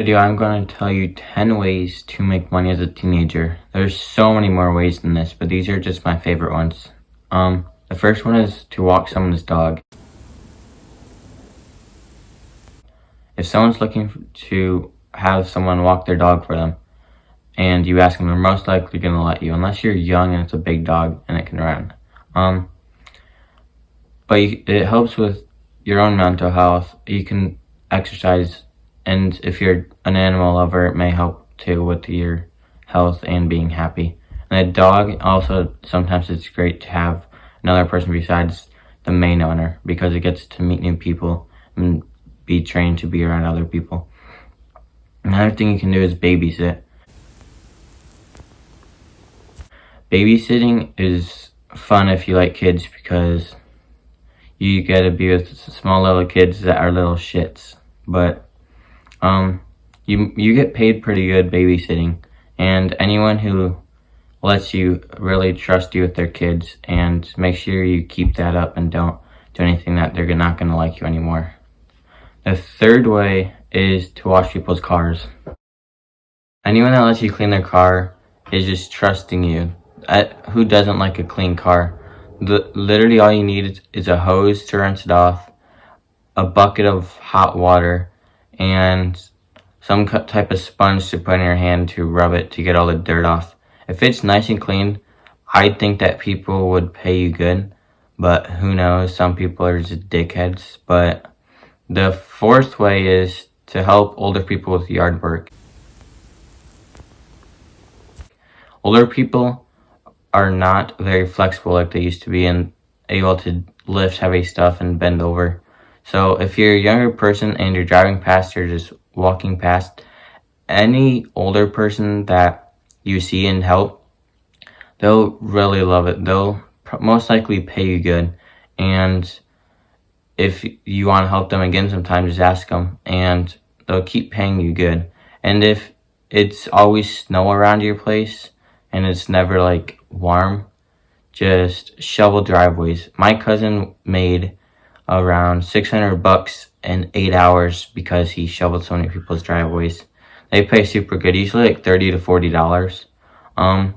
Video, I'm going to tell you 10 ways to make money as a teenager. There's so many more ways than this, but these are just my favorite ones. The first one is to walk someone's dog. If someone's looking to have someone walk their dog for them, and you ask them, they're most likely going to let you, unless you're young and it's a big dog and it can run. It helps with your own mental health. You can exercise, and if you're an animal lover, it may help too with your health and being happy. And a dog, also, sometimes it's great to have another person besides the main owner, because it gets to meet new people and be trained to be around other people. Another thing you can do is babysit. Babysitting is fun if you like kids, because you get to be with small little kids that are little shits. But you get paid pretty good babysitting, and anyone who lets you really trust you with their kids, and make sure you keep that up and don't do anything that they're not going to like you anymore. The third way is to wash people's cars. Anyone that lets you clean their car is just trusting you. Who doesn't like a clean car? Literally all you need is a hose to rinse it off, a bucket of hot water, and some type of sponge to put in your hand to rub it to get all the dirt off. If it's nice and clean, I think that people would pay you good, but who knows, some people are just dickheads. But the fourth way is to help older people with yard work. Older people are not very flexible like they used to be and able to lift heavy stuff and bend over. So if you're a younger person and you're driving past or just walking past, any older person that you see and help, they'll really love it. They'll most likely pay you good. And if you want to help them again sometime, just ask them, and they'll keep paying you good. And if it's always snow around your place and it's never like warm, just shovel driveways. My cousin made around $600 in 8 hours because he shoveled so many people's driveways. They pay super good, usually like $30 to $40.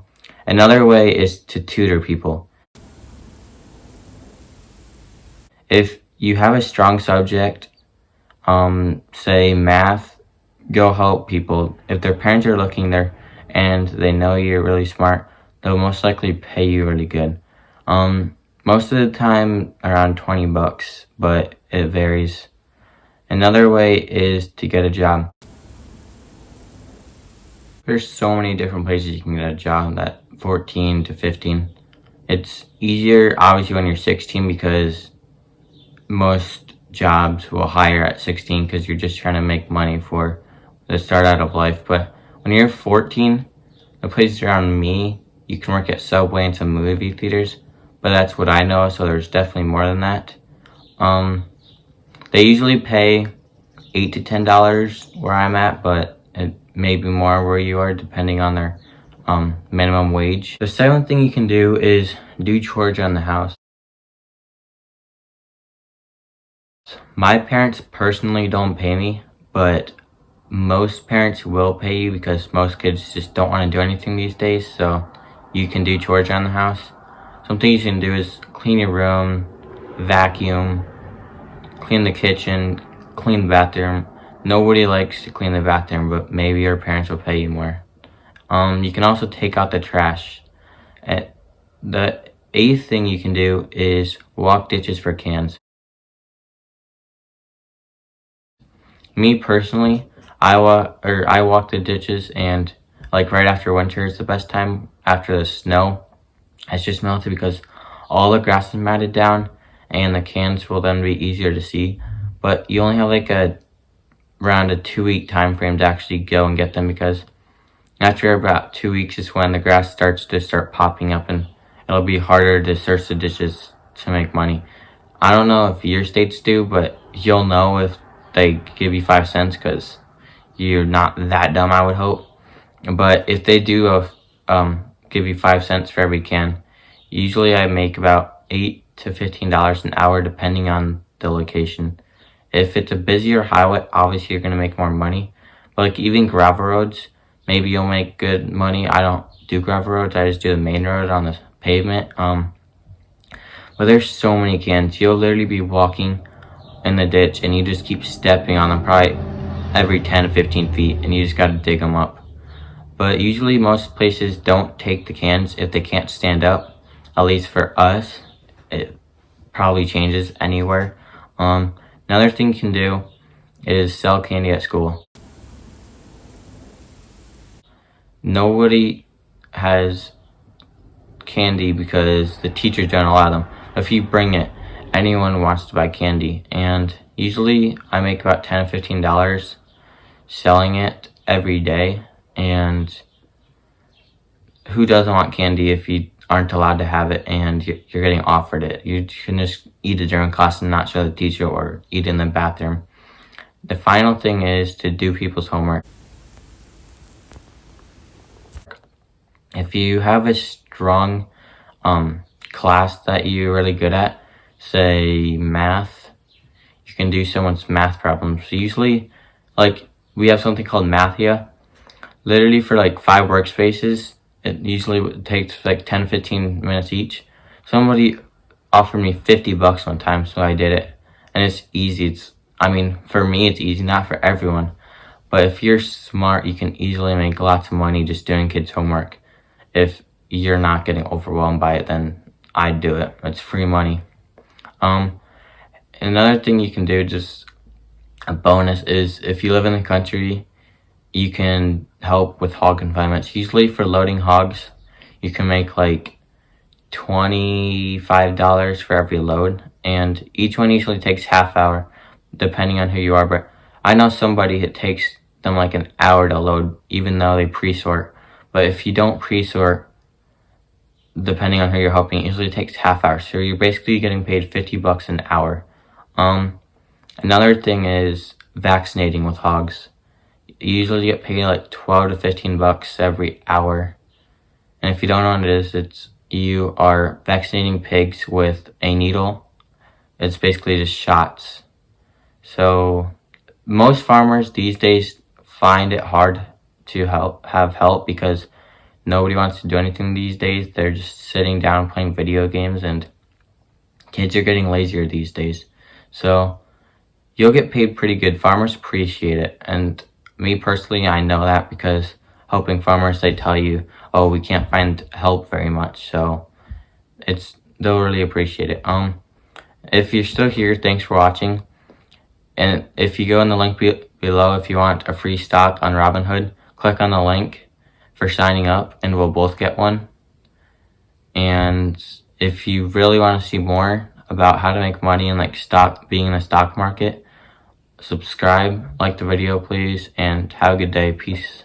Another way is to tutor people. If you have a strong subject, say math, go help people. If their parents are looking there and they know you're really smart, they'll most likely pay you really good. Most of the time around $20, but it varies. Another way is to get a job. There's so many different places you can get a job at 14 to 15. It's easier obviously when you're 16, because most jobs will hire at 16 because you're just trying to make money for the start out of life. But when you're 14, the places around me, you can work at Subway and some movie theaters, but that's what I know, so there's definitely more than that. They usually pay $8 to $10 where I'm at, but it may be more where you are depending on their minimum wage. The second thing you can do is do chores around the house. My parents personally don't pay me, but most parents will pay you because most kids just don't want to do anything these days, so you can do chores around the house. Something you can do is clean your room, vacuum, clean the kitchen, clean the bathroom. Nobody likes to clean the bathroom, but maybe your parents will pay you more. You can also take out the trash. The eighth thing you can do is walk ditches for cans. Me personally, I walk the ditches, and like right after winter is the best time. After the snow has just melted, because all the grass is matted down and the cans will then be easier to see. But you only have like around a 2-week time frame to actually go and get them, because after about 2 weeks is when the grass starts popping up, and it'll be harder to search the ditches to make money. I don't know if your states do, but you'll know if they give you 5 cents, because you're not that dumb, I would hope. But if they do give you 5 cents for every can, usually I make about $8 to $15 an hour depending on the location. If it's a busier highway, obviously you're going to make more money, But like even gravel roads, maybe you'll make good money. I don't do gravel roads, I just do the main road on the pavement. But there's so many cans. You'll literally be walking in the ditch and you just keep stepping on them probably every 10 to 15 feet, and you just gotta dig them up. But usually most places don't take the cans if they can't stand up. At least for us, it probably changes anywhere. Another thing you can do is sell candy at school. Nobody has candy because the teachers don't allow them. If you bring it, anyone wants to buy candy, and usually I make about $10 to $15 selling it every day. And who doesn't want candy if you aren't allowed to have it and you're getting offered it? You can just eat it during class and not show the teacher, or eat in the bathroom. The final thing is to do people's homework. If you have a strong class that you're really good at, say math, you can do someone's math problems. So usually, like, we have something called Mathia. Literally for like 5 workspaces, it usually takes like 10 to 15 minutes each. Somebody offered me $50 one time, so I did it. And it's easy. For me it's easy, not for everyone. But if you're smart, you can easily make lots of money just doing kids' homework. If you're not getting overwhelmed by it, then I'd do it. It's free money. Another thing you can do, just a bonus, is if you live in the country, you can help with hog confinements. Usually for loading hogs, you can make like $25 for every load, and each one usually takes half hour, depending on who you are. But I know somebody, it takes them like an hour to load, even though they pre-sort. But if you don't pre-sort, depending on who you're helping, it usually takes half hour. So you're basically getting paid $50 an hour. Another thing is vaccinating with hogs. You usually get paid like $12 to $15 every hour. And if you don't know what it is, you are vaccinating pigs with a needle. It's basically just shots. So most farmers these days find it hard to have help because nobody wants to do anything these days. They're just sitting down playing video games, and kids are getting lazier these days. So you'll get paid pretty good. Farmers appreciate it, and me personally, I know that because helping farmers, they tell you, oh, we can't find help very much. So they'll really appreciate it. If you're still here, thanks for watching. And if you go in the link below, if you want a free stock on Robinhood, click on the link for signing up and we'll both get one. And if you really want to see more about how to make money and like being in the stock market, subscribe, like the video please, and have a good day. Peace.